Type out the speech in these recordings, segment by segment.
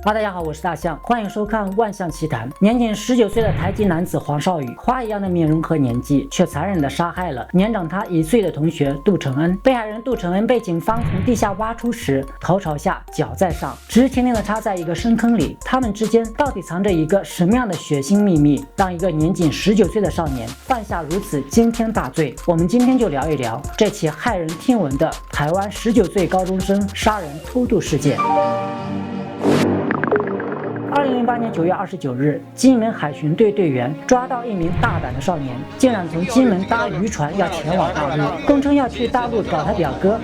大家好，我是大象，欢迎收看《万象奇谈》。年仅19岁的台籍男子黄少宇，花一样的面容和年纪，却残忍地杀害了年长他1岁的同学杜承恩。被害人杜承恩被警方从地下挖出时，头朝下，脚在上，直挺挺地插在一个深坑里。他们之间到底藏着一个什么样的血腥秘密，让一个年仅19岁的少年犯下如此惊天大罪？我们今天就聊一聊这起骇人听闻的台湾19岁高中生杀人偷渡事件。2008年9月29日，金门海巡队队员抓到一名大胆的少年，竟然从金门搭渔船要前往大陆，供称要去大陆找他表哥。问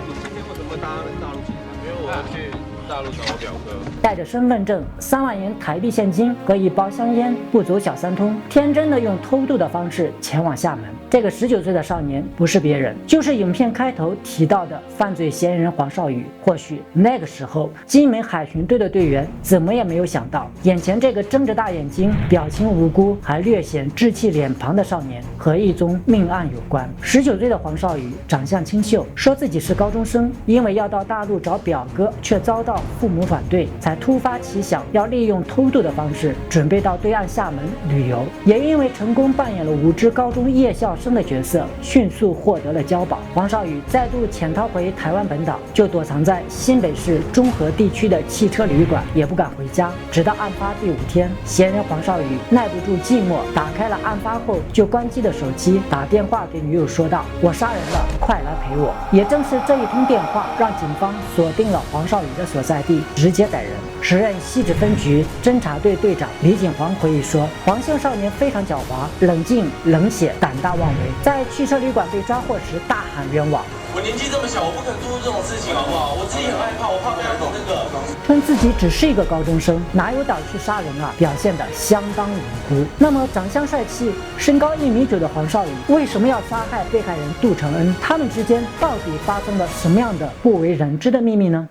你今天为什么搭大陆机？因为我要去大陆找我表哥。带着身份证、3万元台币现金和一包香烟，不走小三通，天真的用偷渡的方式前往厦门。这个19岁的少年不是别人，就是影片开头提到的犯罪嫌疑人黄少宇。或许那个时候，金门海巡队的队员怎么也没有想到，眼前这个睁着大眼睛、表情无辜还略显稚气脸庞的少年和一宗命案有关。19岁的黄少宇长相清秀，说自己是高中生，因为要到大陆找表哥，却遭到父母反对，才突发奇想要利用偷渡的方式准备到对岸厦门旅游。也因为成功扮演了无知高中夜校生的角色，迅速获得了交保。黄少宇再度潜逃回台湾本岛，就躲藏在新北市中和地区的汽车旅馆，也不敢回家。直到案发第5天，嫌疑人黄少宇耐不住寂寞，打开了案发后就关机的手机，打电话给女友说道：“我杀人了，快来陪我。”也正是这一通电话，让警方锁定了黄少宇的所在地，直接逮人。时任西直分局侦查队队长李景煌回忆说，黄姓少年非常狡猾、冷静、冷血、胆大妄为，在汽车旅馆被抓获时大喊冤枉。我年纪这么小，我不可能做出这种事情，好不好？我自己很害怕，我怕被他搞那个。称自己只是一个高中生，哪有胆去杀人啊？表现得相当无辜。那么长相帅气、身高1.9米的黄少宇，为什么要杀害被害人杜承恩？他们之间到底发生了什么样的不为人知的秘密呢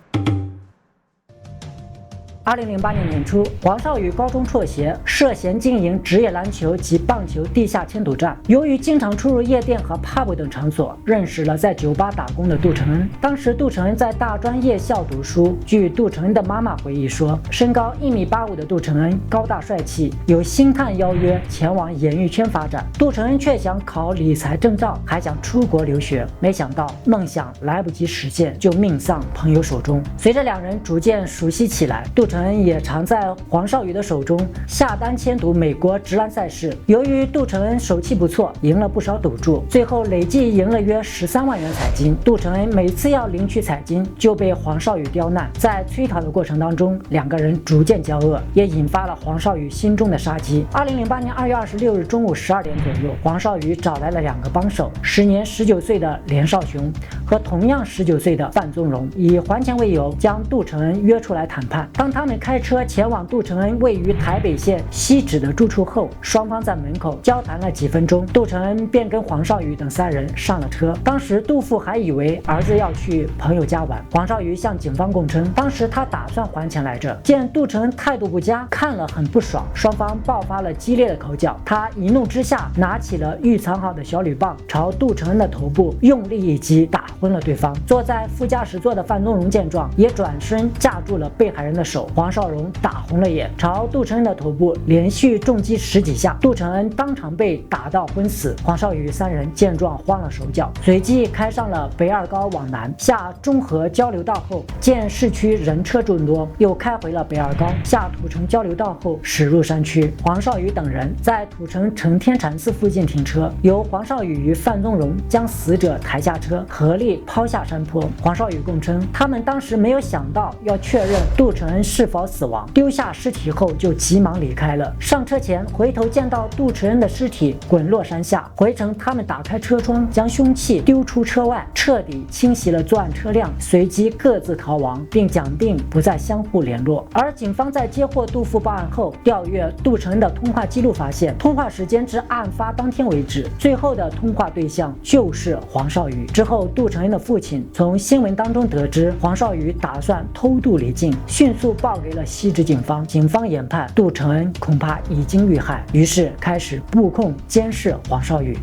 ？2008年年初，黄少宇高中辍学，涉嫌经营职业篮球及棒球地下签赌站。由于经常出入夜店和 pub 等场所，认识了在酒吧打工的杜承恩。当时杜承恩在大专夜校读书。据杜承恩的妈妈回忆说，身高1.85米的杜承恩高大帅气，有星探邀约前往演艺圈发展。杜承恩却想考理财证照，还想出国留学。没想到梦想来不及实现，就命丧朋友手中。随着2人逐渐熟悉起来，杜承恩也常在黄少宇的手中下单签赌美国职篮赛事。由于杜承恩手气不错，赢了不少赌注，最后累计赢了约13万元彩金。杜承恩每次要领取彩金，就被黄少宇刁难。在催讨的过程当中，2个人逐渐交恶，也引发了黄少宇心中的杀机。2008年2月26日中午12点左右，黄少宇找来了2个帮手，时年19岁的连少雄和同样19岁的范宗荣，以还钱为由将杜承恩约出来谈判。当他们开车前往杜承恩位于台北县西址的住处后，双方在门口交谈了几分钟，杜承恩便跟黄少宇等3人上了车。当时杜父还以为儿子要去朋友家玩。黄少宇向警方供称，当时他打算还钱来着，见杜承恩态度不佳，看了很不爽，双方爆发了激烈的口角。他一怒之下拿起了预藏好的小铝棒，朝杜承恩的头部用力一击，打昏了对方。坐在副驾驶座的范宗荣见状，也转身架住了被害人的手。黄少荣打红了眼，朝杜承恩的头部连续重击10几下，杜承恩当场被打到昏死。黄少宇3人见状慌了手脚，随即开上了北二高往南，下中和交流道后，见市区人车众多，又开回了北二高，下土城交流道后驶入山区。黄少宇等人在土城承天禅寺附近停车，由黄少宇与范宗荣将死者抬下车，合力抛下山坡。黄少宇供称，他们当时没有想到要确认杜承恩是否死亡，丢下尸体后就急忙离开了。上车前回头见到杜承恩的尸体滚落山下，回程他们打开车窗，将凶器丢出车外，彻底清洗了作案车辆，随即各自逃亡，并讲定不再相互联络。而警方在接获杜父报案后，调阅杜承恩的通话记录，发现通话时间至案发当天为止，最后的通话对象就是黄少宇。之后，杜承恩的父亲从新闻当中得知黄少宇打算偷渡离境，迅速报给了西直警方。警方研判杜承恩恐怕已经遇害，于是开始布控监视黄少宇。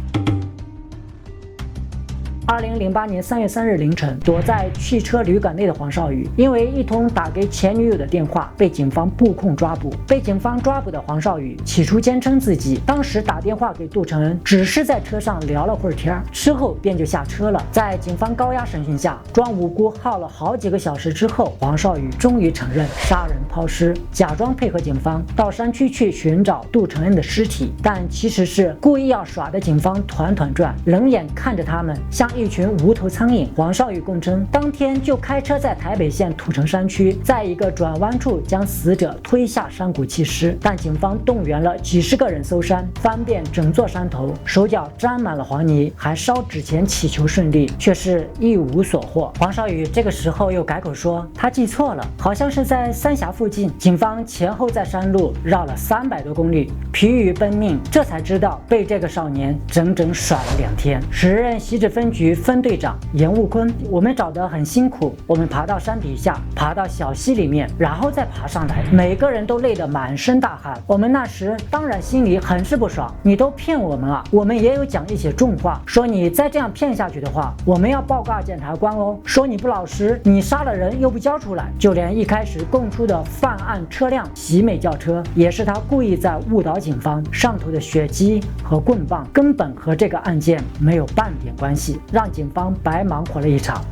2008年3月3日凌晨，躲在汽车旅馆内的黄少宇，因为一通打给前女友的电话，被警方布控抓捕。被警方抓捕的黄少宇起初坚称自己当时打电话给杜承恩，只是在车上聊了会儿天，之后便就下车了。在警方高压审讯下，装无辜耗了好几个小时之后，黄少宇终于承认杀人抛尸，假装配合警方到山区去寻找杜承恩的尸体，但其实是故意要耍的警方团团转，冷眼看着他们像一群无头苍蝇。黄少宇供称，当天就开车在台北县土城山区，在一个转弯处将死者推下山谷弃尸，但警方动员了几十个人搜山，翻遍整座山头，手脚沾满了黄泥，还烧纸钱祈求顺利，却是一无所获。黄少宇这个时候又改口说他记错了，好像是在三峡附近。警方前后在山路绕了300多公里，疲于奔命，这才知道被这个少年整整甩了2天。时任西直分局分队长严悟坤，我们找得很辛苦，我们爬到山底下，爬到小溪里面，然后再爬上来，每个人都累得满身大汗。我们那时当然心里很是不爽，你都骗我们啊！我们也有讲一些重话，说你再这样骗下去的话，我们要报告检察官哦，说你不老实，你杀了人又不交出来。就连一开始供出的犯案车辆喜美轿车，也是他故意在误导警方，上头的血迹和棍棒根本和这个案件没有半点关系，让警方白忙活了一场。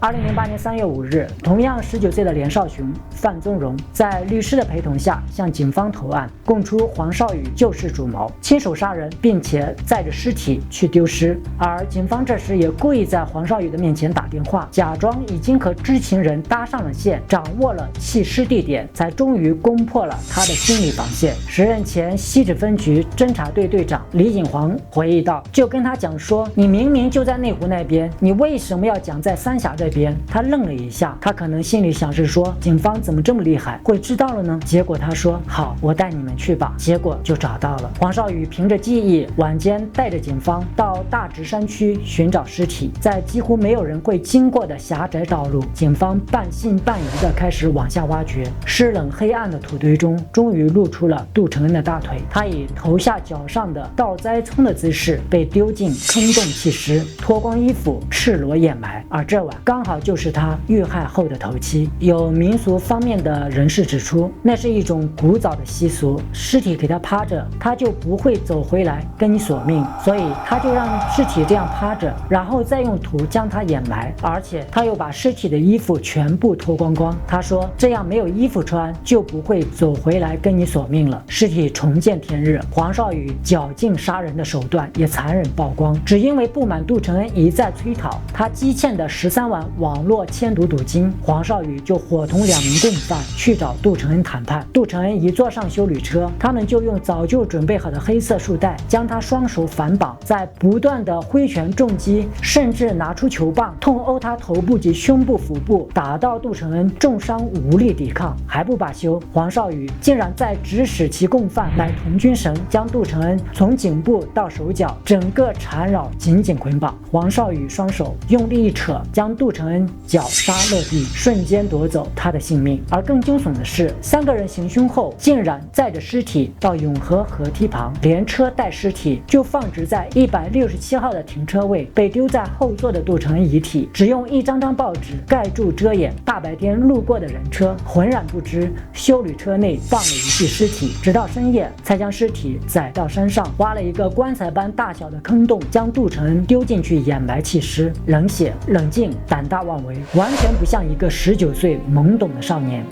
2008年3月5日，同样19岁的连少雄、范宗荣在律师的陪同下向警方投案，供出黄少宇就是主谋，亲手杀人，并且载着尸体去丢尸。而警方这时也故意在黄少宇的面前打电话，假装已经和知情人搭上了线，掌握了弃尸地点，才终于攻破了他的心理防线。时任前西直分局侦查队队长李景煌回忆道，就跟他讲说，你明明就在内湖那边，你为什么要讲在三峡这边？他愣了一下，他可能心里想是说，警方怎么这么厉害，会知道了呢？结果他说好，我带你们去吧。结果就找到了。黄少宇凭着记忆，晚间带着警方到大直山区寻找尸体，在几乎没有人会经过的狭窄道路，警方半信半疑的开始往下挖掘。湿冷黑暗的土堆中，终于露出了杜承恩的大腿，他以头下脚上的倒栽葱的姿势被丢进坑洞弃尸，脱光衣服，赤裸掩埋。而这晚刚好就是他遇害后的头七。有民俗方面的人士指出，那是一种古早的习俗，尸体给他趴着，他就不会走回来跟你索命，所以他就让尸体这样趴着，然后再用土将它掩埋，而且他又把尸体的衣服全部脱光光。他说这样没有衣服穿就不会走回来跟你索命了。尸体重见天日，黄少宇绞尽杀人的手段也残忍曝光。只因为不满杜承恩一再催讨他积欠的13万网络签赌赌金，黄少宇就伙同2名共犯去找杜承恩谈判。杜承恩一坐上休旅车，他们就用早就准备好的黑色束带将他双手反绑，在不断的挥拳重击，甚至拿出球棒痛殴他头部及胸部、腹部，打到杜承恩重伤无力抵抗。还不罢休，黄少宇竟然在指使其共犯买童军绳，将杜承恩从颈部到手脚整个缠绕紧紧捆绑。黄少宇双手用力一扯，将杜承恩绞杀落地，瞬间夺走他的性命。而更惊悚的是，3个人行凶后竟然载着尸体到永和河堤旁，连车带尸体就放置在167号的停车位。被丢在后座的杜承恩遗体只用一张张报纸盖住遮掩，大白天路过的人车浑然不知休旅车内放了一具尸体，直到深夜才将尸体载到山上，挖了一个棺材般大小的坑洞，将杜承恩丢进去掩埋弃尸。冷血、冷静、胆大妄为，完全不像一个19岁懵懂的少年。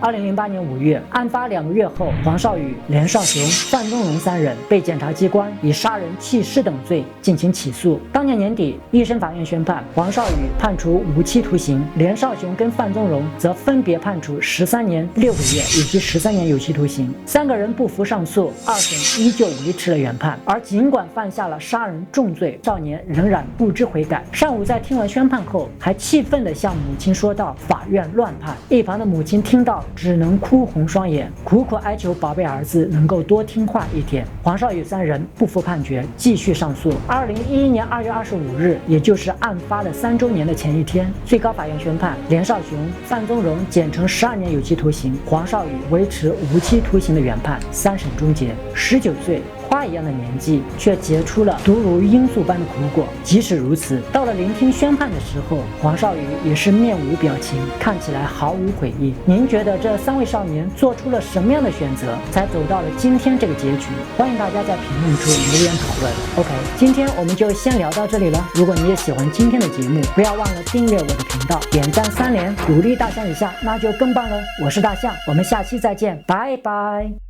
2008年5月，案发2个月后，黄少宇、连少雄、范宗荣3人被检察机关以杀人、弃尸等罪进行起诉。当年年底，一审法院宣判，黄少宇判处无期徒刑，连少雄跟范宗荣则分别判处13年6个月以及13年有期徒刑。3个人不服上诉，2审依旧维持了原判。而尽管犯下了杀人重罪，少年仍然不知悔改。上午在听完宣判后，还气愤地向母亲说道：“法院乱判。”一旁的母亲听到只能哭红双眼，苦苦哀求宝贝儿子能够多听话一点。黄少宇3人不服判决，继续上诉。2011年2月25日，也就是案发的3周年的前一天，最高法院宣判连少雄、范宗荣减惩12年有期徒刑，黄少宇维持无期徒刑的原判。3审终结，19岁。花一样的年纪，却结出了毒如罂粟般的苦果。即使如此，到了聆听宣判的时候，黄少宇也是面无表情，看起来毫无悔意。您觉得这3位少年做出了什么样的选择，才走到了今天这个结局？欢迎大家在评论处留言讨论。OK， 今天我们就先聊到这里了。如果你也喜欢今天的节目，不要忘了订阅我的频道，点赞3连，鼓励大象一下，那就更棒了。我是大象，我们下期再见，拜拜。